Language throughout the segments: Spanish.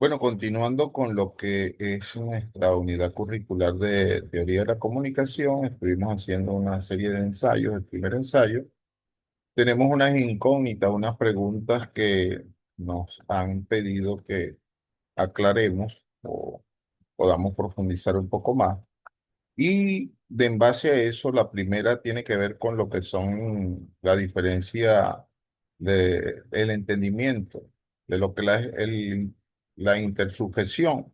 Bueno, continuando con lo que es nuestra unidad curricular de teoría de la comunicación, estuvimos haciendo una serie de ensayos. El primer ensayo, tenemos unas incógnitas, unas preguntas que nos han pedido que aclaremos o podamos profundizar un poco más. Y en base a eso, la primera tiene que ver con lo que son la diferencia de el entendimiento de lo que la intersubjetión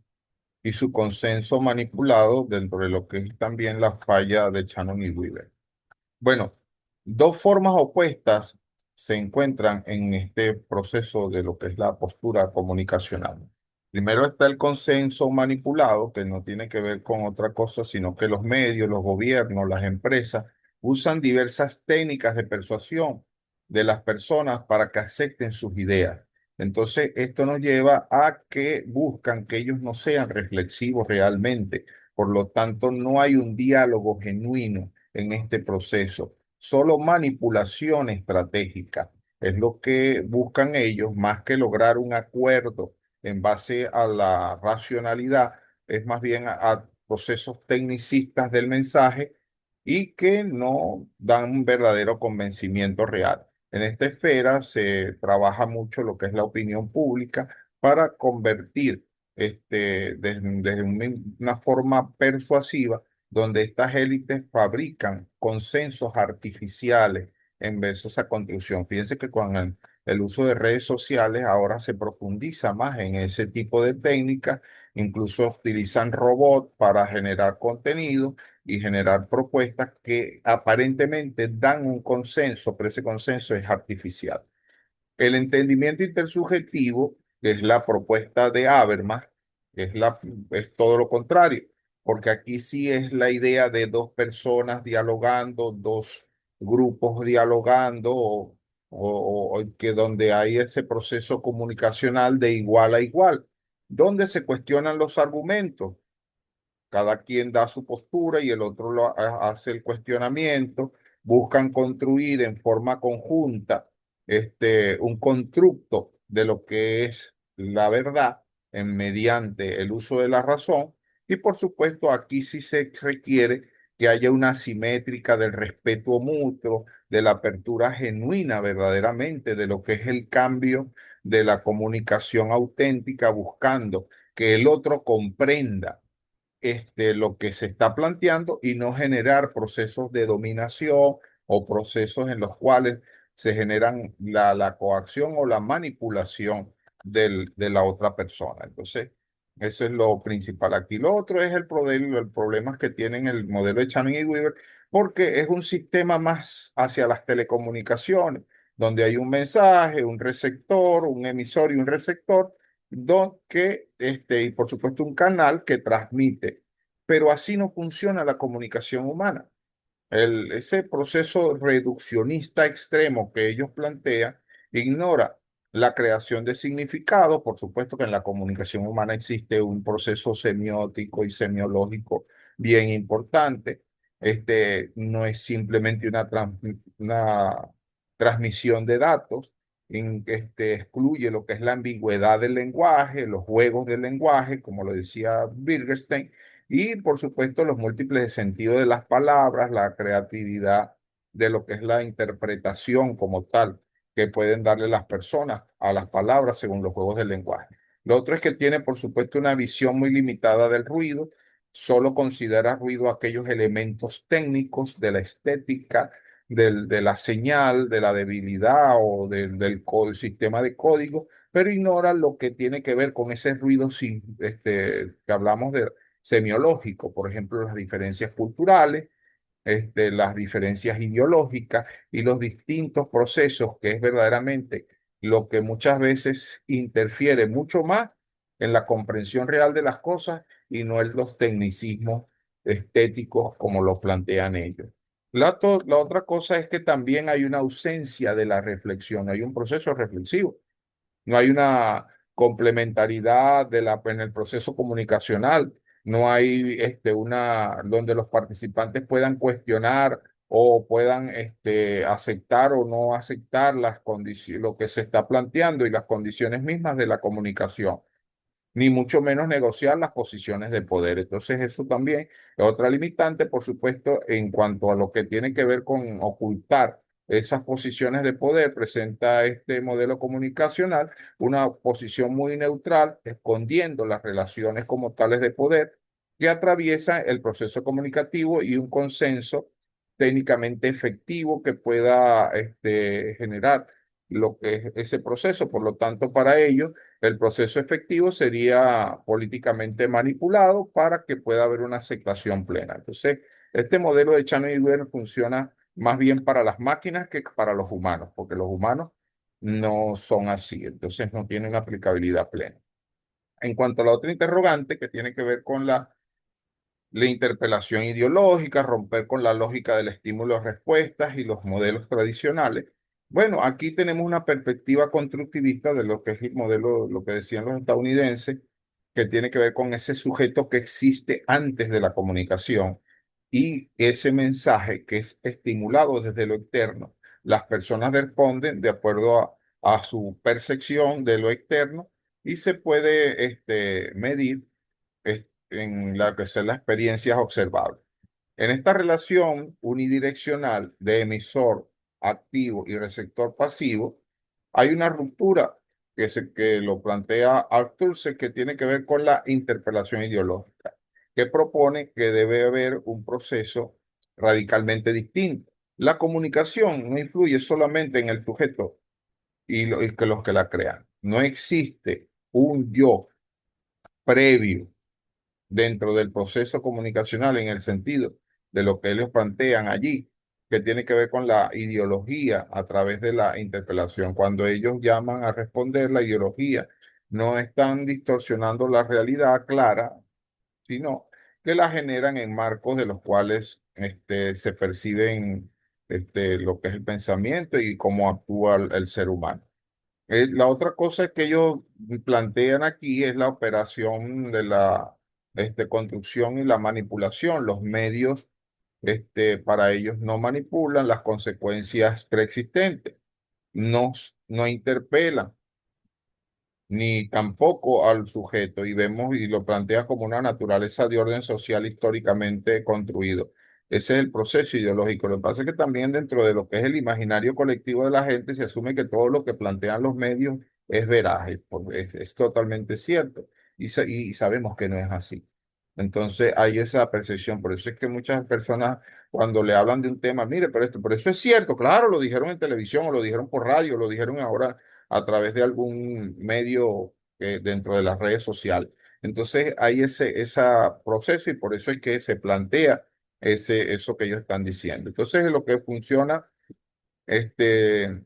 y su consenso manipulado dentro de lo que es también la falla de Shannon y Weaver. Bueno, dos formas opuestas se encuentran en este proceso de lo que es la postura comunicacional. Primero está el consenso manipulado, que no tiene que ver con otra cosa, sino que los medios, los gobiernos, las empresas usan diversas técnicas de persuasión de las personas para que acepten sus ideas. Entonces, esto nos lleva a que buscan que ellos no sean reflexivos realmente. Por lo tanto, no hay un diálogo genuino en este proceso. Solo manipulación estratégica es lo que buscan ellos, más que lograr un acuerdo en base a la racionalidad, es más bien a procesos tecnicistas del mensaje y que no dan un verdadero convencimiento real. En esta esfera se trabaja mucho lo que es la opinión pública para convertir desde una forma persuasiva donde estas élites fabrican consensos artificiales en vez de esa construcción. Fíjense que con el uso de redes sociales ahora se profundiza más en ese tipo de técnicas, incluso utilizan robots para generar contenido y generar propuestas que aparentemente dan un consenso, pero ese consenso es artificial. El entendimiento intersubjetivo, que es la propuesta de Habermas, es todo lo contrario, porque aquí sí es la idea de dos personas dialogando, dos grupos dialogando, o que donde hay ese proceso comunicacional de igual a igual, donde se cuestionan los argumentos. Cada quien da su postura y el otro hace el cuestionamiento. Buscan construir en forma conjunta un constructo de lo que es la verdad mediante el uso de la razón. Y por supuesto, aquí sí se requiere que haya una simétrica del respeto mutuo, de la apertura genuina verdaderamente, de lo que es el cambio de la comunicación auténtica, buscando que el otro comprenda lo que se está planteando y no generar procesos de dominación o procesos en los cuales se generan la coacción o la manipulación de la otra persona. Entonces, eso es lo principal aquí. Lo otro es el problema que tienen el modelo de Channing y Weaver, porque es un sistema más hacia las telecomunicaciones, donde hay un mensaje, un receptor, un emisor y un receptor y por supuesto un canal que transmite. Pero así no funciona la comunicación humana. Ese proceso reduccionista extremo que ellos plantean ignora la creación de significado. Por supuesto que en la comunicación humana existe un proceso semiótico y semiológico bien importante. No es simplemente una transmisión de datos. Excluye lo que es la ambigüedad del lenguaje, los juegos del lenguaje, como lo decía Wittgenstein, y por supuesto los múltiples sentidos de las palabras, la creatividad de lo que es la interpretación como tal que pueden darle las personas a las palabras según los juegos del lenguaje. Lo otro es que tiene por supuesto una visión muy limitada del ruido, solo considera ruido aquellos elementos técnicos de la estética, de la señal, de la debilidad o del sistema de código, pero ignora lo que tiene que ver con ese ruido que hablamos de semiológico, por ejemplo, las diferencias culturales, las diferencias ideológicas y los distintos procesos, que es verdaderamente lo que muchas veces interfiere mucho más en la comprensión real de las cosas y no en los tecnicismos estéticos como lo plantean ellos. La otra cosa es que también hay una ausencia de la reflexión, hay un proceso reflexivo. No hay una complementariedad en el proceso comunicacional, no hay donde los participantes puedan cuestionar o puedan aceptar o no aceptar las condiciones, lo que se está planteando y las condiciones mismas de la comunicación. ni mucho menos negociar las posiciones de poder. Entonces, eso también es otra limitante, por supuesto, en cuanto a lo que tiene que ver con ocultar esas posiciones de poder, presenta este modelo comunicacional una posición muy neutral, escondiendo las relaciones como tales de poder que atraviesa el proceso comunicativo y un consenso técnicamente efectivo que pueda generar lo que es ese proceso. Por lo tanto, para ello, el proceso efectivo sería políticamente manipulado para que pueda haber una aceptación plena. Entonces, este modelo de Chano y Guerra funciona más bien para las máquinas que para los humanos, porque los humanos no son así, entonces no tienen aplicabilidad plena. En cuanto a la otra interrogante que tiene que ver con la interpelación ideológica, romper con la lógica del estímulo-respuestas y los modelos tradicionales. Bueno, aquí tenemos una perspectiva constructivista de lo que es el modelo, lo que decían los estadounidenses, que tiene que ver con ese sujeto que existe antes de la comunicación y ese mensaje que es estimulado desde lo externo. Las personas responden de acuerdo a su percepción de lo externo y se puede medir en la que son las experiencias observables. En esta relación unidireccional de emisor activo y receptor pasivo, hay una ruptura que lo plantea Arthur, que tiene que ver con la interpelación ideológica, que propone que debe haber un proceso radicalmente distinto. La comunicación no influye solamente en el sujeto y que los que la crean. No existe un yo previo dentro del proceso comunicacional en el sentido de lo que ellos plantean allí, que tiene que ver con la ideología a través de la interpelación. Cuando ellos llaman a responder la ideología, no están distorsionando la realidad clara, sino que la generan en marcos de los cuales se perciben lo que es el pensamiento y cómo actúa el ser humano. La otra cosa que ellos plantean aquí es la operación de la construcción y la manipulación. Los medios para ellos no manipulan las consecuencias preexistentes, no interpelan ni tampoco al sujeto, y vemos y lo plantea como una naturaleza de orden social históricamente construido. Ese es el proceso ideológico. Lo que pasa es que también dentro de lo que es el imaginario colectivo de la gente se asume que todo lo que plantean los medios es veraz, es totalmente cierto, y sabemos que no es así. Entonces hay esa percepción, por eso es que muchas personas cuando le hablan de un tema, mire, pero eso es cierto, claro, lo dijeron en televisión o lo dijeron por radio, lo dijeron ahora a través de algún medio dentro de las redes sociales. Entonces hay ese proceso y por eso es que se plantea eso que ellos están diciendo. Entonces lo que funciona este,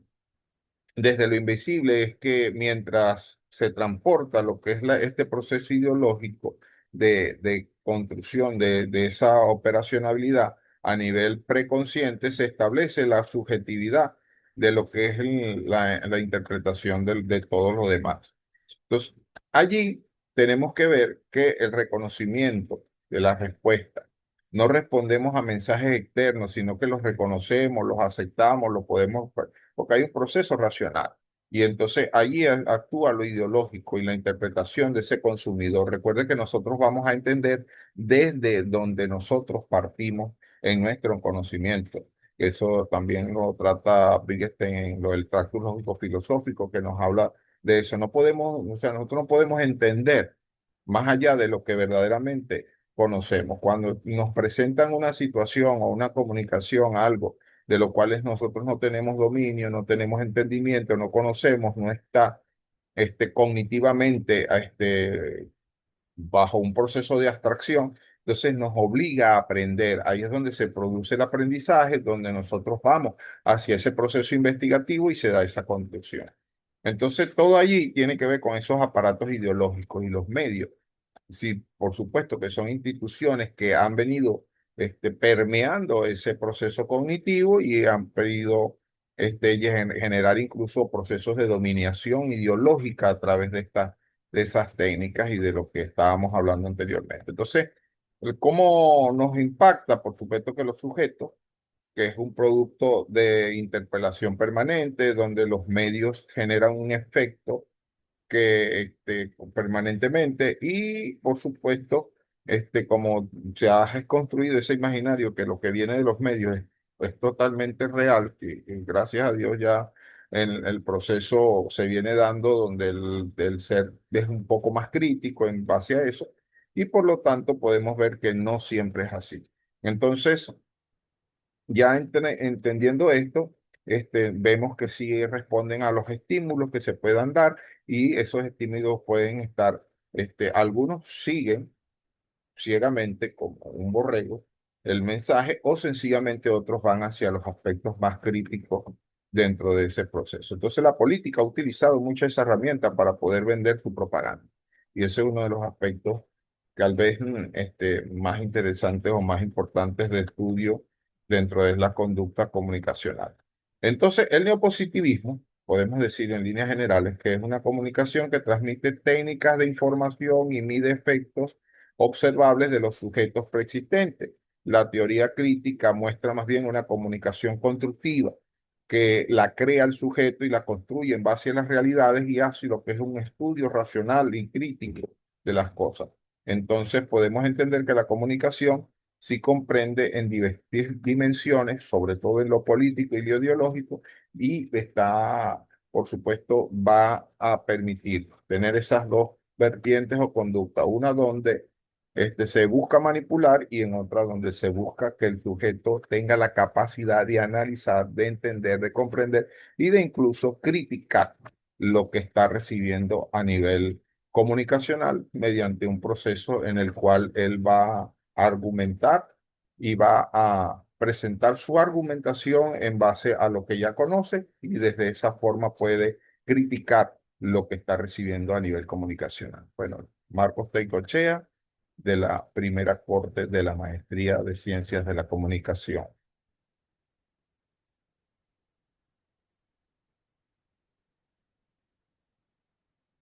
desde lo invisible es que mientras se transporta lo que es este proceso ideológico de construcción de esa operacionalidad a nivel preconsciente, se establece la subjetividad de lo que es la interpretación de todo lo demás. Entonces, allí tenemos que ver que el reconocimiento de la respuesta, no respondemos a mensajes externos, sino que los reconocemos, los aceptamos, los podemos, porque hay un proceso racional. Y entonces allí actúa lo ideológico y la interpretación de ese consumidor. Recuerde que nosotros vamos a entender desde donde nosotros partimos en nuestro conocimiento. Eso también lo trata Wittgenstein en lo del tracto lógico filosófico, que nos habla de eso. No podemos, o sea, nosotros no podemos entender más allá de lo que verdaderamente conocemos. Cuando nos presentan una situación o una comunicación, algo de lo cual nosotros no tenemos dominio, no tenemos entendimiento, no conocemos, no está cognitivamente bajo un proceso de abstracción, entonces nos obliga a aprender. Ahí es donde se produce el aprendizaje, donde nosotros vamos hacia ese proceso investigativo y se da esa conducción. Entonces, todo allí tiene que ver con esos aparatos ideológicos y los medios. Sí, por supuesto que son instituciones que han venido permeando ese proceso cognitivo y han pedido generar incluso procesos de dominación ideológica a través de esas técnicas y de lo que estábamos hablando anteriormente. Entonces, ¿cómo nos impacta? Por supuesto que los sujetos, que es un producto de interpelación permanente, donde los medios generan un efecto que permanentemente y, por supuesto, como se ha construido ese imaginario que lo que viene de los medios es totalmente real, que gracias a Dios ya el proceso se viene dando donde el ser es un poco más crítico en base a eso y por lo tanto podemos ver que no siempre es así. Entonces, ya entendiendo esto, vemos que sí responden a los estímulos que se puedan dar y esos estímulos pueden estar, algunos siguen ciegamente como un borrego el mensaje o sencillamente otros van hacia los aspectos más críticos dentro de ese proceso. Entonces la política ha utilizado mucho esa herramienta para poder vender su propaganda y ese es uno de los aspectos tal vez más interesantes o más importantes de estudio dentro de la conducta comunicacional. Entonces el neopositivismo, podemos decir en líneas generales, que es una comunicación que transmite técnicas de información y mide efectos observables de los sujetos preexistentes. La teoría crítica muestra más bien una comunicación constructiva que la crea el sujeto y la construye en base a las realidades y hace lo que es un estudio racional y crítico de las cosas. Entonces podemos entender que la comunicación sí comprende en diversas dimensiones, sobre todo en lo político y lo ideológico, y está, por supuesto, va a permitir tener esas dos vertientes o conducta, una donde se busca manipular y en otra donde se busca que el sujeto tenga la capacidad de analizar, de entender, de comprender y de incluso criticar lo que está recibiendo a nivel comunicacional mediante un proceso en el cual él va a argumentar y va a presentar su argumentación en base a lo que ya conoce y desde esa forma puede criticar lo que está recibiendo a nivel comunicacional. Bueno, Marcos Teicochea de la primera corte de la Maestría de Ciencias de la Comunicación.